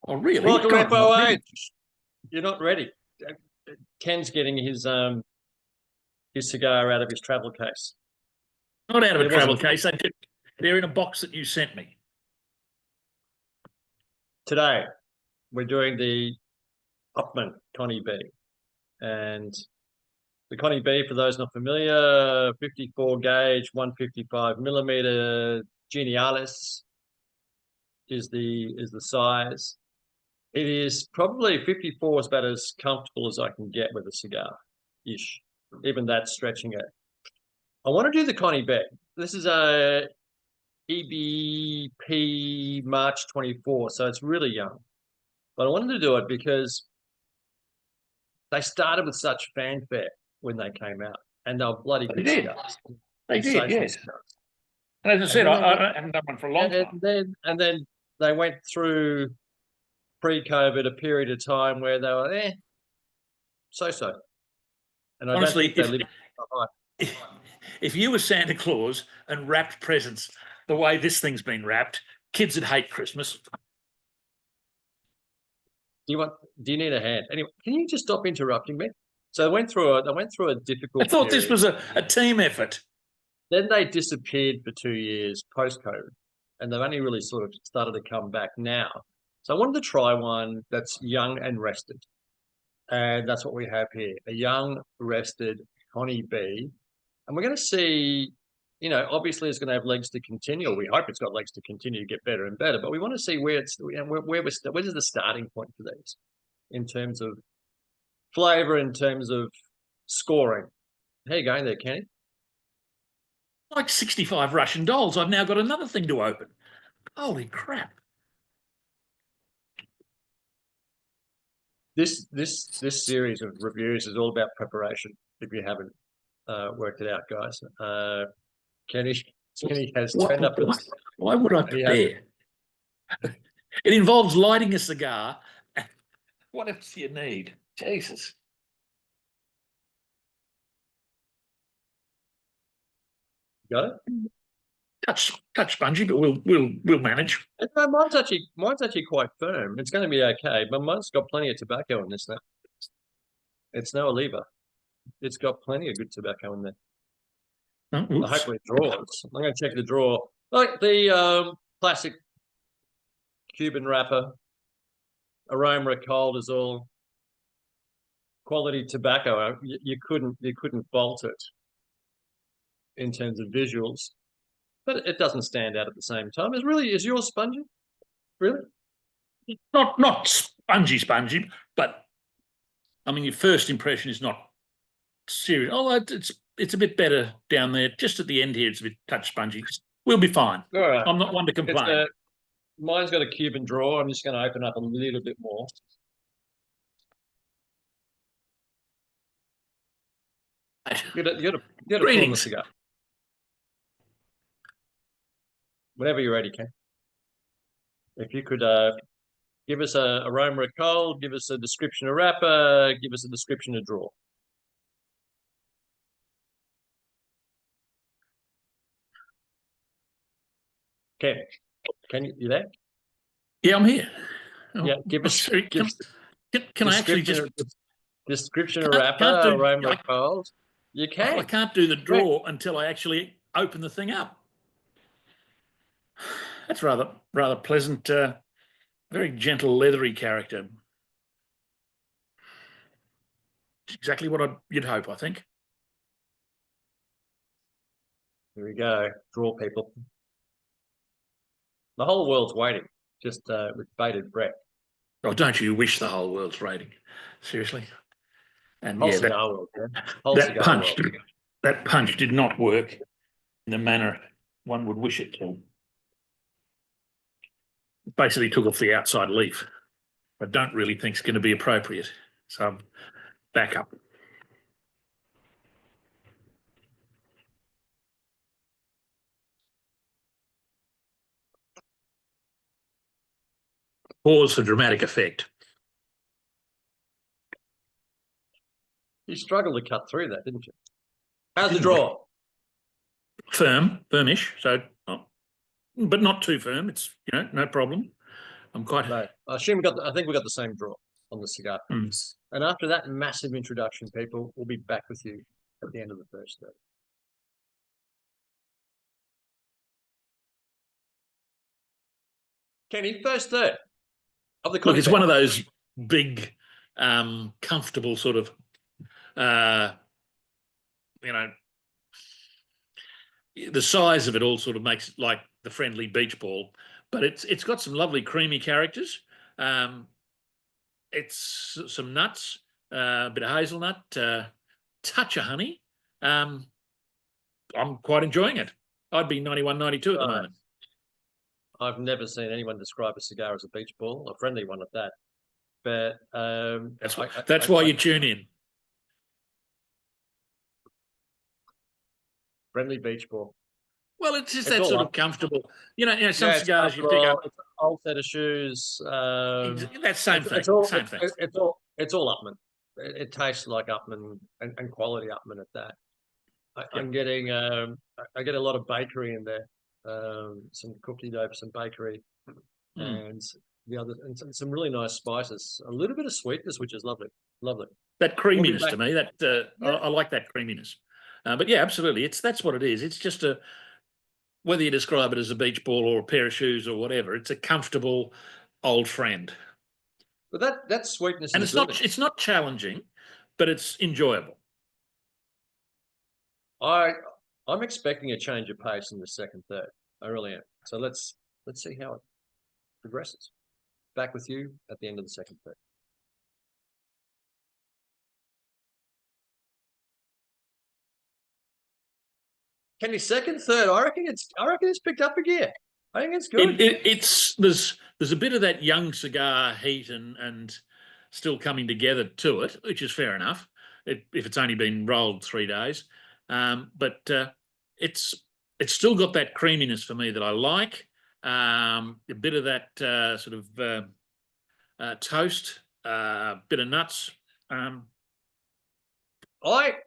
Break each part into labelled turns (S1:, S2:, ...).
S1: Oh, really?
S2: Welcome,
S1: God, I'm not ready.
S2: FOH. You're not ready. Ken's getting his cigar out of his travel case.
S1: Not out of a
S2: It
S1: travel
S2: wasn't
S1: case. They're in a box that you sent me.
S2: today. We're doing the Upmann Connie B, and the Connie B, for those not familiar, 54 gauge, 155 millimeter Genialis is the size. It is probably 54 is about as comfortable as I can get with a cigar, ish. Even that's stretching it. I want to do the Connie B. This is a EBP March 24, so it's really young. But I wanted to do it because they started with such fanfare when they came out, and they were bloody good cigars.
S1: They did, yes.
S2: Cigars.
S1: And as I said, I haven't done one for a long time.
S2: And then they went through pre-COVID a period of time where they were so. And
S1: Honestly,
S2: I don't think they lived.
S1: if you were Santa Claus and wrapped presents the way this thing's been wrapped, kids would hate Christmas.
S2: Do you need a hand? Anyway, can you just stop interrupting me? So I went through a difficult
S1: I thought
S2: period.
S1: this was a team effort.
S2: Then they disappeared for 2 years post-COVID, and they've only really sort of started to come back now. So I wanted to try one that's young and rested. And that's what we have here, a young, rested Connie B. And we're going to see, obviously it's going to have legs to continue. We hope it's got legs to continue to get better and better. But we want to see where is the starting point for these in terms of flavour, in terms of scoring. How you going there, Kenny?
S1: Like 65 Russian dolls. I've now got another thing to open. Holy crap.
S2: This series of reviews is all about preparation, if you haven't worked it out, guys. Kenny has turned up.
S1: Why would I prepare? It involves lighting a cigar. What else do you need? Jesus.
S2: Got it?
S1: Touch spongy, but we'll manage.
S2: No, mine's actually quite firm. It's going to be okay, but mine's got plenty of tobacco in this now. It's no Oliva. It's got plenty of good tobacco in there. Hopefully it draws. I'm going to check the draw. Like the classic Cuban wrapper, aroma cold is all quality tobacco. You couldn't fault it in terms of visuals, but it doesn't stand out at the same time. Is yours spongy? Really?
S1: Not spongy, but I mean your first impression is not serious. Oh, it's a bit better down there. Just at the end here, it's a bit touch spongy. We'll be fine.
S2: All right.
S1: I'm not one to complain.
S2: Mine's got a Cuban draw. I'm just going to open up a little bit more. You got to pull the cigar. Whenever you're ready, Ken. If you could give us a aroma of cold, give us a description of wrapper, give us a description of draw. Ken, you there?
S1: Yeah, I'm here.
S2: Yeah, give us.
S1: Can I actually just
S2: description of wrapper, aroma of cold? You can.
S1: I can't do the draw until I actually open the thing up. That's rather pleasant. Very gentle, leathery character. It's exactly what you'd hope, I think.
S2: Here we go. Draw, people. The whole world's waiting, just with bated breath.
S1: Oh, don't you wish the whole world's waiting? Seriously. And
S2: whole
S1: yeah,
S2: cigar world,
S1: that punch did not work in the manner one would wish it to. It basically took off the outside leaf. I don't really think it's going to be appropriate. So back up. Pause for dramatic effect.
S2: You struggled to cut through that, didn't you? How's the draw?
S1: Firmish. So, but not too firm. It's no problem. I'm quite.
S2: No, I think we got the same draw on the cigar. And after that massive introduction, people, we'll be back with you at the end of the first third. Kenny, first third of the
S1: Look, it's
S2: Connie
S1: one of those big, comfortable sort of, you know, the size of it all sort of makes it like the friendly beach ball, but it's got some lovely creamy characters. It's some nuts, a bit of hazelnut, touch of honey. I'm quite enjoying it. I'd be 91, 92 at the moment.
S2: I've never seen anyone describe a cigar as a beach ball, a friendly one at that. But
S1: that's why you tune in.
S2: Friendly beach ball.
S1: Well, it's just that sort of comfortable. You know, some cigars you pick up.
S2: It's an old set of shoes.
S1: That's same thing. Same thing.
S2: It's all Upmann. It tastes like Upmann and quality Upmann at that. I'm getting I get a lot of bakery in there. Some cookie dough, some bakery, and the other, and some really nice spices. A little bit of sweetness, which is lovely, lovely.
S1: That creaminess to me. I like that creaminess. But yeah, absolutely. That's what it is. It's just whether you describe it as a beach ball or a pair of shoes or whatever, it's a comfortable old friend.
S2: But that sweetness,
S1: and it's not challenging, but it's enjoyable.
S2: I'm expecting a change of pace in the second third. I really am. So let's see how it progresses. Back with you at the end of the second third. Kenny, second third, I reckon it's picked up a gear. I think it's good.
S1: There's a bit of that young cigar heat and still coming together to it, which is fair enough if it's only been rolled 3 days. But it's still got that creaminess for me that I like. A bit of that sort of toast, bit of nuts.
S2: I like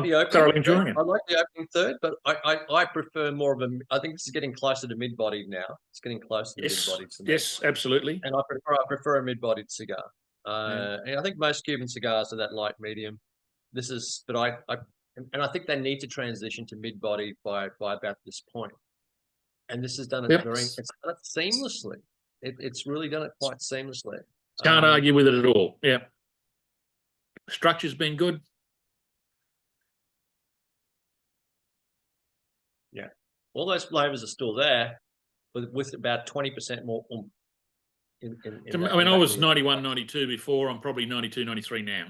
S2: the opening.
S1: Thoroughly enjoying it.
S2: I like the opening third, but I prefer more of a. I think this is getting closer to mid-bodied now. It's getting closer to mid-bodied.
S1: Yes, absolutely.
S2: And I prefer a mid-bodied cigar. And I think most Cuban cigars are that light medium. This is, but I think they need to transition to mid-body by about this point. And this has done it it's done it seamlessly. It's really done it quite seamlessly.
S1: Can't argue with it at all. Yeah. Structure's been good.
S2: Yeah. All those flavors are still there, but with about 20% more
S1: I was 91, 92 before. I'm probably 92, 93 now.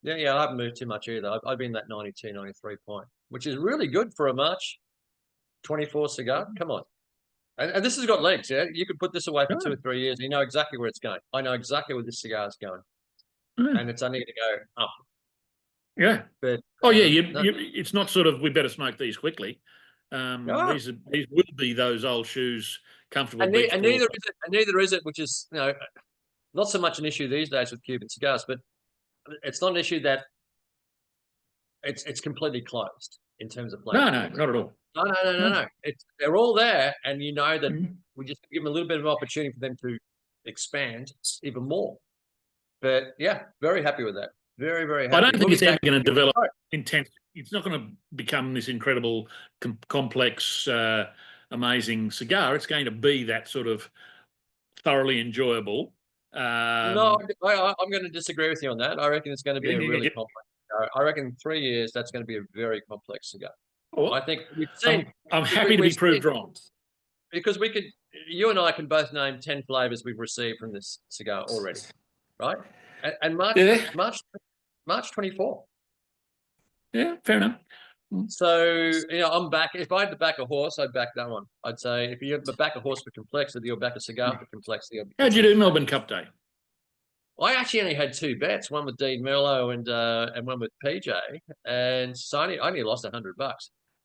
S2: Yeah, I haven't moved too much either. I've been that 92, 93 point, which is really good for a March 24 cigar. Come on. And this has got legs, yeah? You could put this away for 2 or 3 years. And you know exactly where it's going. I know exactly where this cigar is going. And it's only going to go up.
S1: Yeah.
S2: But
S1: it's not sort of we better smoke these quickly. These will be those old shoes, comfortable.
S2: And neither is it, which is not so much an issue these days with Cuban cigars, but it's not an issue that it's completely closed in terms of flavor.
S1: No, not at all.
S2: No. They're all there, and you know that we just give them a little bit of an opportunity for them to expand even more. But yeah, very happy with that. Very, very happy.
S1: I don't think it's ever going to develop intense. It's not going to become this incredible, complex, amazing cigar. It's going to be that sort of thoroughly enjoyable.
S2: No, I'm going to disagree with you on that. I reckon it's going to be a really complex cigar. I reckon in 3 years, that's going to be a very complex cigar. Well, I think we've seen.
S1: I'm happy to be proved wrong.
S2: Because you and I can both name 10 flavors we've received from this cigar already, right? And March 24.
S1: Yeah, fair enough.
S2: So, I'm back. If I had to back a horse, I'd back that one. I'd say if you had to back a horse for complexity or back a cigar for complexity.
S1: How'd you do Melbourne Cup Day?
S2: I actually only had 2 bets, one with Dean Merlot and one with PJ. And so I only lost $100,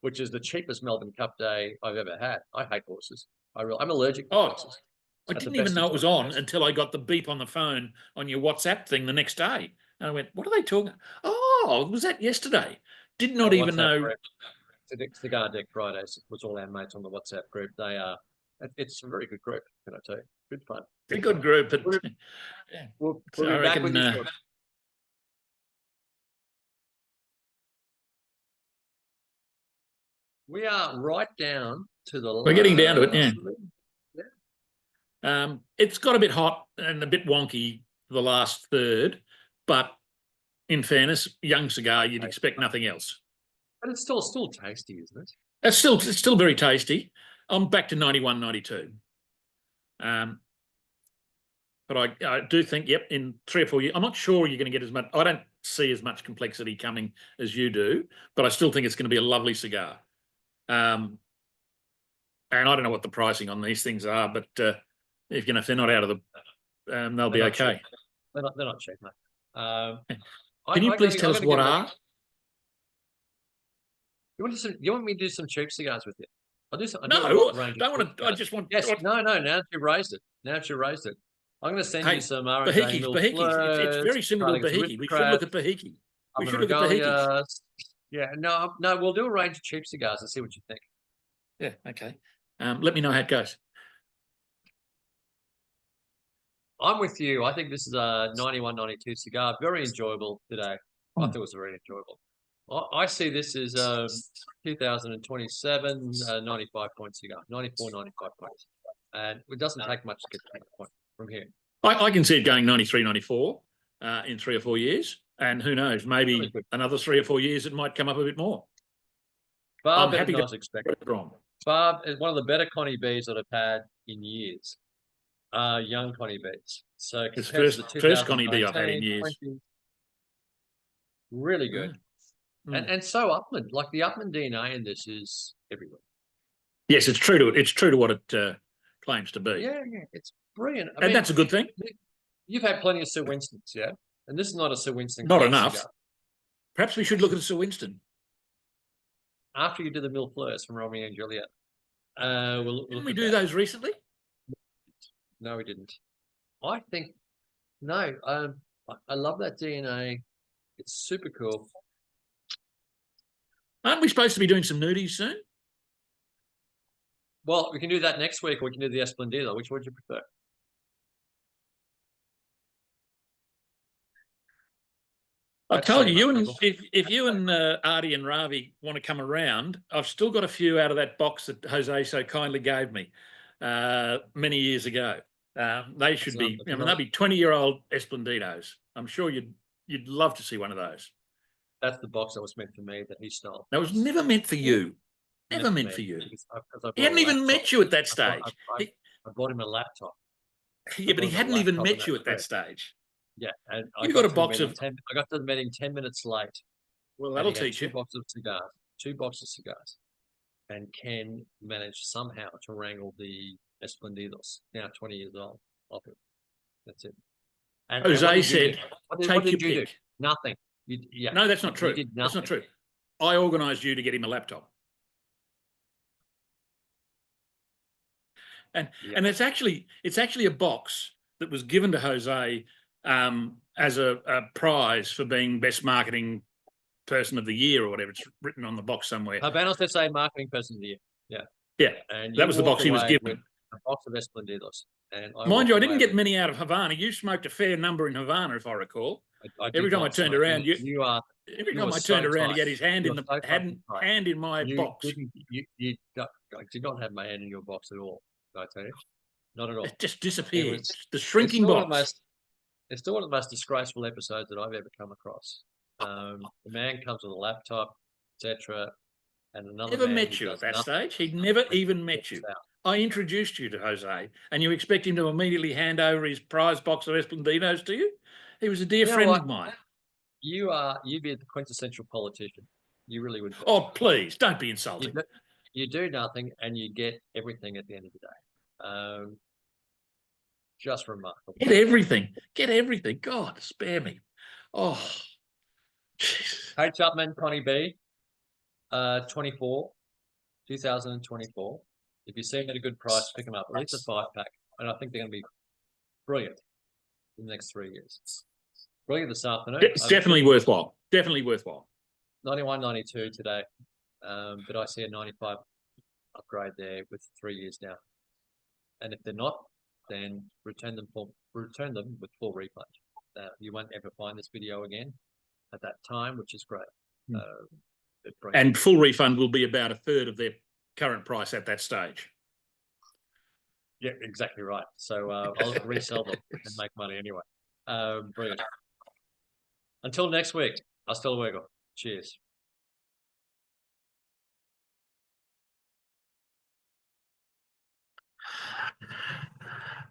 S2: which is the cheapest Melbourne Cup Day I've ever had. I hate horses. I'm allergic to horses.
S1: I didn't even know it was on until I got the beep on the phone on your WhatsApp thing the next day. And I went, what are they talking? Oh, was that yesterday? Did not even know.
S2: Cigar Deck Fridays was all our mates on the WhatsApp group. They are It's a very good group, can I tell you? Good fun.
S1: It's a good group, but yeah.
S2: We'll
S1: So
S2: be
S1: I
S2: back with
S1: reckon,
S2: you shortly. We are right down to the
S1: we're getting down to it, yeah. It's got a bit hot and a bit wonky the last third, but in fairness, young cigar, you'd expect nothing else.
S2: But it's still tasty, isn't it?
S1: It's still very tasty. I'm back to 91, 92. But I do think, yep, in 3 or 4 years, I'm not sure you're going to get as much. I don't see as much complexity coming as you do, but I still think it's going to be a lovely cigar. And I don't know what the pricing on these things are, but if they're not out of the, they'll be okay.
S2: Cheap. They're not cheap, mate.
S1: Can you please tell us what are?
S2: You want me to do some cheap cigars with you? I'll do some.
S1: No, don't want to. I just want.
S2: Yes, no. Now that you've raised it, I'm going to send you some
S1: Bahikis. It's very similar to Bahiki. We should look at Bahiki. We should look at Bahikis.
S2: Yeah, no. We'll do a range of cheap cigars and see what you think.
S1: Yeah, okay. Let me know how it goes.
S2: I'm with you. I think this is a 91, 92 cigar. Very enjoyable today. I thought it was very enjoyable. I see this as 2027 95-point cigar, 94, 95 points. And it doesn't take much to get to that point from here.
S1: I can see it going 93, 94 in 3 or 4 years. And who knows, maybe really another 3 or 4 years, it might come up a bit more.
S2: Barb, I'm happy to expect.
S1: Wrong.
S2: Barb is one of the better Connie Bs that I've had in years. Young Connie Bs. So
S1: it's first Connie B I've had in years.
S2: 20, really good. And so Upmann, like the Upmann DNA in this is everywhere.
S1: Yes, it's true to it. It's true to what it claims to be.
S2: Yeah, it's brilliant.
S1: And that's a good thing.
S2: You've had plenty of Sir Winstons, yeah? And this is not a Sir Winston.
S1: Not enough. Cigar. Perhaps we should look at a Sir Winston.
S2: After you do the Mille Fleurs from Romeo and Juliet.
S1: Didn't we do those recently?
S2: No, we didn't. I think, no. I love that DNA. It's super cool.
S1: Aren't we supposed to be doing some nudies soon?
S2: Well, we can do that next week, or we can do the Esplendido. Which would you prefer?
S1: I told you, if you and Artie and Ravi want to come around, I've still got a few out of that box that Jose so kindly gave me many years ago. They should be, they'll be 20-year-old Esplendidos. I'm sure you'd love to see one of those.
S2: That's the box that was meant for me that he stole.
S1: That was never meant for you. Never meant for you. He hadn't even met you at that stage.
S2: I bought him a laptop.
S1: Yeah, but he hadn't even met you at that stage.
S2: Yeah, and
S1: you got a box of.
S2: I got to the meeting 10 minutes late.
S1: Well, that'll teach you.
S2: Two boxes of cigars, and Ken managed somehow to wrangle the Esplendidos. Now 20 years old. Off it. That's it.
S1: And Jose said, "Take your pick."
S2: Nothing.
S1: No, that's not true. That's not true. I organised you to get him a laptop. And it's actually a box that was given to Jose as a prize for being best marketing person of the year or whatever. It's written on the box somewhere.
S2: Habanos to say marketing person of the year. Yeah.
S1: Yeah. And that was the box he was given.
S2: A box of Esplendidos. And
S1: mind you, I didn't get many out of Havana. You smoked a fair number in Havana, if I recall. Every time I turned around, he had his hand in hand in my box.
S2: You did not have my hand in your box at all. I tell you, not at all.
S1: It just disappeared. The shrinking box.
S2: It's still one of the most disgraceful episodes that I've ever come across. The man comes with a laptop, etc., and another.
S1: Never met you at that stage. He'd never even met you. I introduced you to Jose, and you expect him to immediately hand over his prize box of Esplendidos to you? He was a dear friend of mine.
S2: You'd be the quintessential politician. You really would be.
S1: Oh, please, don't be insulting.
S2: You do nothing and you get everything at the end of the day. Just remarkable.
S1: Get everything. God, spare me. Oh, jeez.
S2: Hey, Upmann Connie B, 2024. If you see them at a good price, pick them up. At least a 5-pack. And I think they're going to be brilliant in the next 3 years. Brilliant this afternoon.
S1: It's definitely worthwhile.
S2: 91, 92 today. But I see a 95 upgrade there with 3 years now. and if they're not, then return them with full refund. You won't ever find this video again at that time, which is great.
S1: And full refund will be about a third of their current price at that stage.
S2: Yeah, exactly right. So I'll resell them and make money anyway. Brilliant. Until next week, hasta luego. Cheers.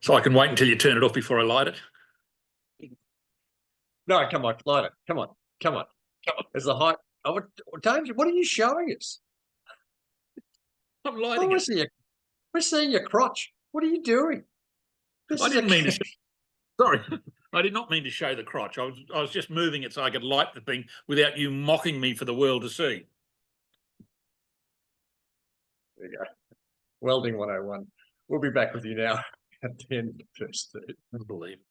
S1: So I can wait until you turn it off before I light it?
S2: No, come on, light it. Come on, come on, come on. It's the height. Oh, James, what are you showing us?
S1: I'm lighting it.
S2: We're seeing your crotch. What are you doing?
S1: I didn't mean to. Sorry, I did not mean to show the crotch. I was just moving it so I could light the thing without you mocking me for the world to see.
S2: There you go. Welding 101. We'll be back with you now at the end of the first.
S1: Unbelievable.